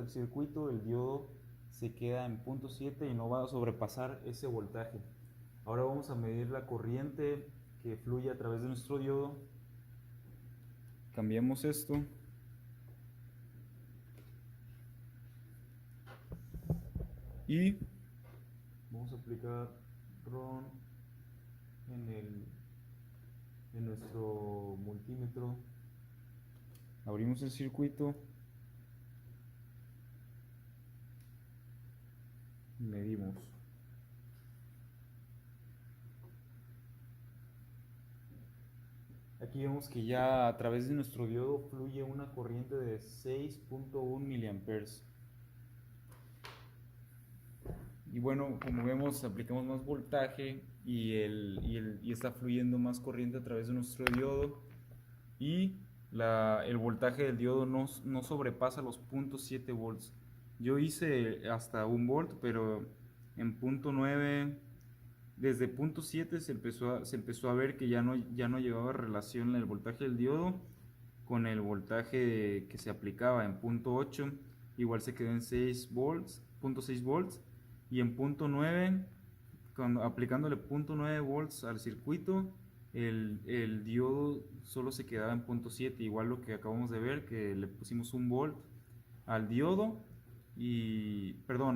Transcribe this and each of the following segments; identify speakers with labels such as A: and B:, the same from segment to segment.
A: el circuito, el diodo se queda en punto 7 y no va a sobrepasar ese voltaje. Ahora vamos a medir la corriente que fluye a través de nuestro diodo. Cambiamos esto y vamos a aplicar RON en nuestro multímetro. Abrimos el circuito, medimos. Aquí vemos que ya a través de nuestro diodo fluye una corriente de 6.1 miliamperes. Y bueno, como vemos, aplicamos más voltaje y está fluyendo más corriente a través de nuestro diodo. Y el voltaje del diodo no sobrepasa los 0.7 volts. Yo hice hasta 1 volt, pero en punto 9, desde punto 7 se empezó a ver que ya no llevaba relación el voltaje del diodo con el voltaje que se aplicaba en punto 8. Igual se quedó en 6 volts, 0.6 volts. Y en punto 9, aplicándole 0.9 volts al circuito, el diodo solo se quedaba en punto 7, igual lo que acabamos de ver, que le pusimos 1 volt al diodo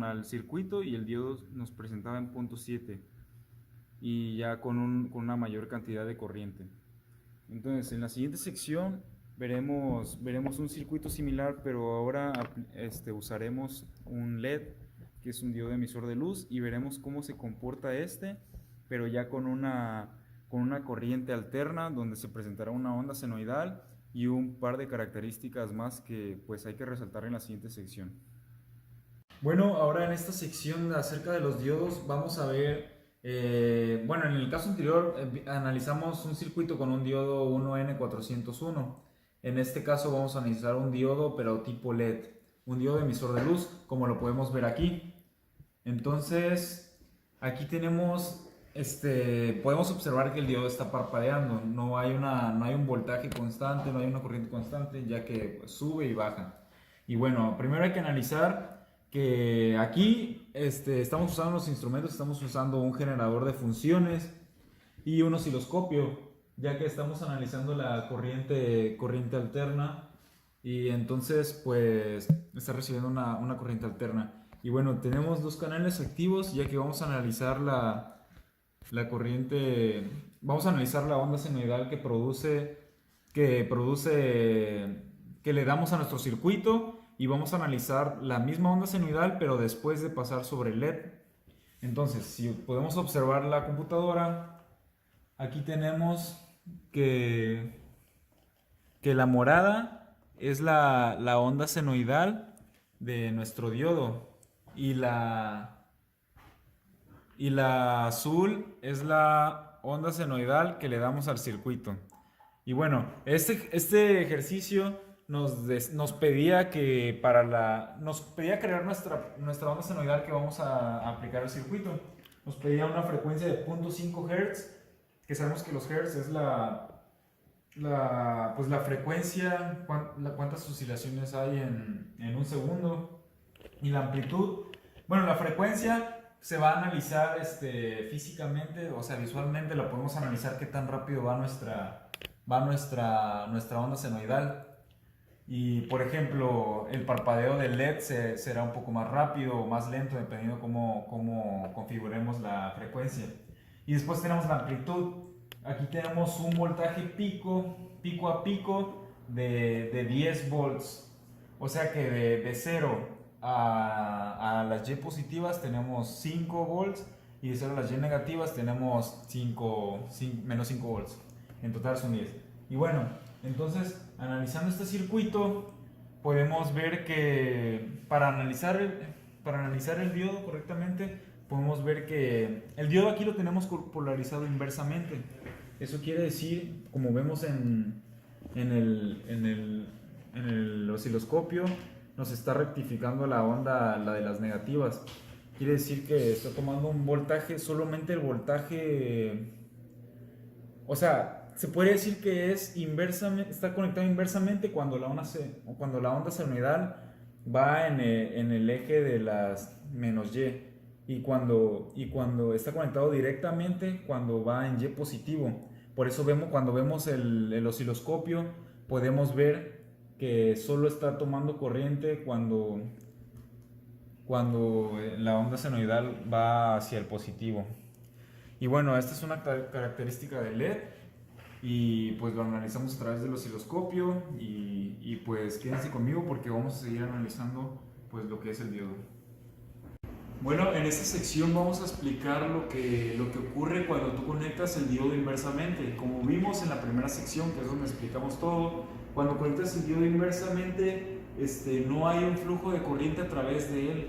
A: al circuito, y el diodo nos presentaba en punto 7 y ya con una mayor cantidad de corriente. Entonces en la siguiente sección veremos un circuito similar, pero ahora usaremos un LED, que es un diodo emisor de luz, y veremos cómo se comporta pero ya con una corriente alterna, donde se presentará una onda senoidal y un par de características más que pues hay que resaltar en la siguiente sección. Bueno, ahora en esta sección acerca de los diodos vamos a ver, bueno, en el caso anterior analizamos un circuito con un diodo 1N401. En este caso vamos a analizar un diodo pero tipo LED, un diodo emisor de luz, como lo podemos ver aquí. Entonces, aquí tenemos, podemos observar que el diodo está parpadeando, no hay un voltaje constante, no hay una corriente constante, ya que pues, sube y baja. Y bueno, primero hay que analizar que aquí estamos usando los instrumentos, estamos usando un generador de funciones y un osciloscopio, ya que estamos analizando la corriente alterna, y entonces pues está recibiendo una corriente alterna. Y bueno, tenemos dos canales activos, ya que vamos a analizar la corriente, vamos a analizar la onda senoidal que le damos a nuestro circuito, y vamos a analizar la misma onda senoidal pero después de pasar sobre el LED. Entonces, si podemos observar la computadora, aquí tenemos que la morada es la onda senoidal de nuestro diodo, y la azul es la onda senoidal que le damos al circuito. Y bueno, este ejercicio nos pedía nos pedía crear nuestra onda senoidal que vamos a aplicar al circuito. Nos pedía una frecuencia de 0.5 Hz, que sabemos que los Hz es pues la frecuencia, cuántas oscilaciones hay en un segundo, y la amplitud. Bueno, la frecuencia se va a analizar físicamente, o sea, visualmente la podemos analizar qué tan rápido va nuestra onda senoidal. Y por ejemplo, el parpadeo del LED será un poco más rápido o más lento, dependiendo cómo configuremos la frecuencia. Y después tenemos la amplitud. Aquí tenemos un voltaje pico a pico de 10 volts. O sea que de 0 a las Y positivas tenemos 5 volts, y de 0 a las Y negativas tenemos menos 5 volts. En total son 10. Y bueno, entonces analizando este circuito podemos ver que para analizar el diodo correctamente, podemos ver que el diodo aquí lo tenemos polarizado inversamente. Eso quiere decir, como vemos en el osciloscopio, nos está rectificando la onda, la de las negativas. Quiere decir que está tomando un voltaje, solamente el voltaje, o sea, se puede decir que está conectado inversamente cuando la onda senoidal va en el eje de las menos Y. Y cuando está conectado directamente, cuando va en Y positivo. Por eso cuando vemos el osciloscopio, podemos ver que solo está tomando corriente cuando la onda senoidal va hacia el positivo. Y bueno, esta es una característica del LED y pues lo analizamos a través del osciloscopio y pues quédense conmigo porque vamos a seguir analizando pues lo que es el diodo. Bueno, en esta sección vamos a explicar lo que ocurre cuando tú conectas el diodo inversamente. Como vimos en la primera sección, que es donde explicamos todo, cuando conectas el diodo inversamente, no hay un flujo de corriente a través de él,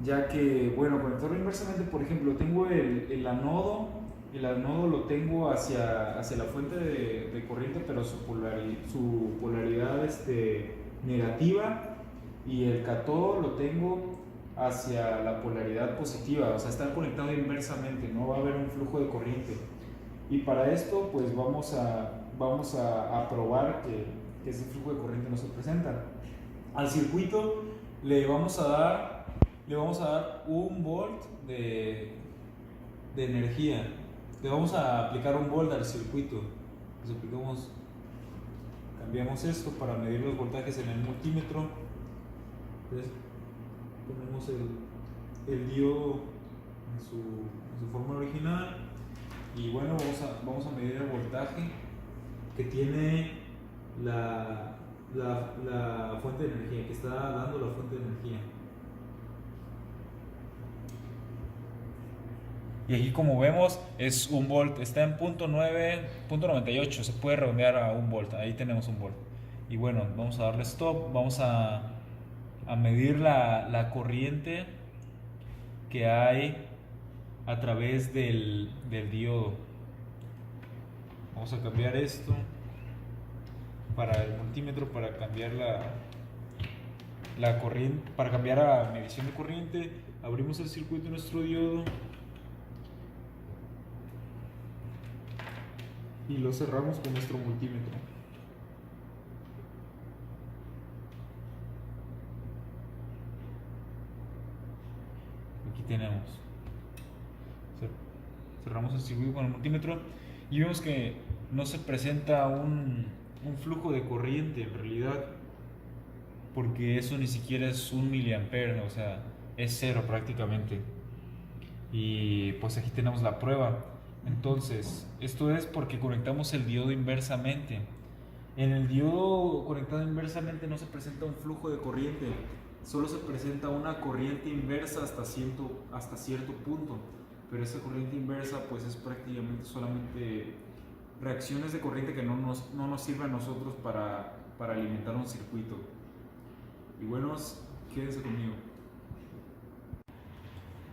A: ya que, bueno, conectarlo inversamente, por ejemplo, tengo el anodo lo tengo hacia la fuente de corriente, pero su polaridad negativa, y el cátodo lo tengo hacia la polaridad positiva, o sea, están conectados inversamente, no va a haber un flujo de corriente. Y para esto, pues vamos a probar que ese flujo de corriente no se presenta. Al circuito le vamos a dar 1 volt de energía. Le vamos a aplicar 1 volt al circuito. Cambiamos esto para medir los voltajes en el multímetro. Entonces, ponemos el diodo en su forma original y bueno, vamos a medir el voltaje que tiene la fuente de energía, que está dando la fuente de energía. Y aquí, como vemos, es 1 volt, está en .98, se puede redondear a 1 volt, ahí tenemos 1 volt. Y bueno, vamos a darle stop, vamos a medir la corriente que hay a través del diodo. Vamos a cambiar esto para el multímetro, para cambiar la corriente, para cambiar a medición de corriente. Abrimos el circuito de nuestro diodo y lo cerramos con nuestro multímetro. Aquí tenemos. Cerramos el circuito con el multímetro y vemos que no se presenta un flujo de corriente en realidad, porque eso ni siquiera es 1 miliampere, o sea, es cero prácticamente. Y pues aquí tenemos la prueba. Entonces, esto es porque conectamos el diodo inversamente. En el diodo conectado inversamente no se presenta un flujo de corriente, solo se presenta una corriente inversa hasta cierto punto, pero esa corriente inversa pues es prácticamente solamente reacciones de corriente que no nos sirven a nosotros para alimentar un circuito. Y bueno, quédense conmigo.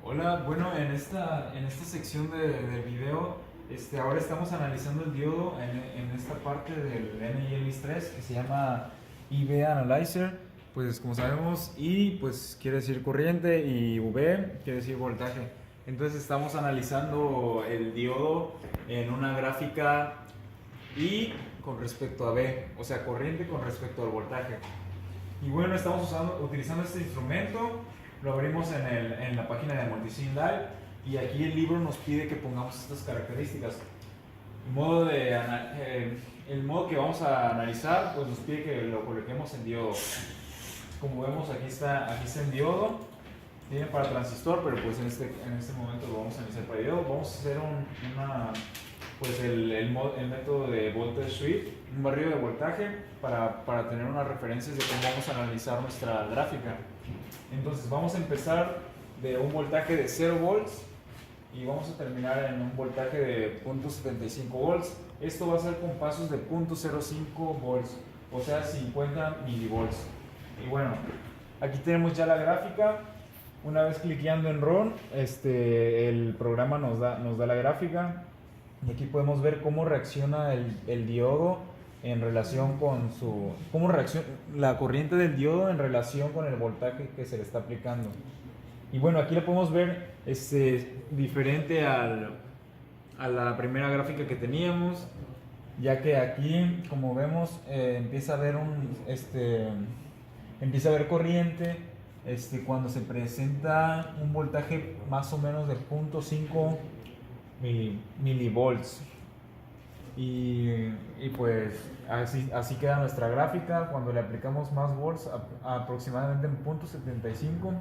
A: Hola, bueno, en esta sección del video, ahora estamos analizando el diodo en esta parte del NILIS 3 que se llama IV Analyzer. Pues como sabemos, I pues quiere decir corriente y V quiere decir voltaje. Entonces estamos analizando el diodo en una gráfica I con respecto a V, o sea, corriente con respecto al voltaje. Y bueno, estamos utilizando este instrumento. Lo abrimos en la página de Multisim Live y aquí el libro nos pide que pongamos estas características. El modo que vamos a analizar pues nos pide que lo coloquemos en diodo. Como vemos, aquí está en diodo. Tiene para transistor, pero pues en este momento lo vamos a analizar para diodo. Vamos a hacer el método de voltage sweep, un barrido de voltaje para tener unas referencias de cómo vamos a analizar nuestra gráfica. Entonces vamos a empezar de un voltaje de 0 volts y vamos a terminar en un voltaje de 0.75 volts. Esto va a ser con pasos de 0.05 volts, o sea 50 milivolts. Y bueno, aquí tenemos ya la gráfica. Una vez cliqueando en Run, el programa nos da la gráfica y aquí podemos ver cómo reacciona el diodo en relación con cómo reacciona la corriente del diodo en relación con el voltaje que se le está aplicando. Y bueno, aquí lo podemos ver diferente a la primera gráfica que teníamos, ya que aquí, como vemos, empieza a haber empieza a haber corriente cuando se presenta un voltaje más o menos de 0.5 milivolts. Y pues así queda nuestra gráfica. Cuando le aplicamos más volts, aproximadamente en 0.75,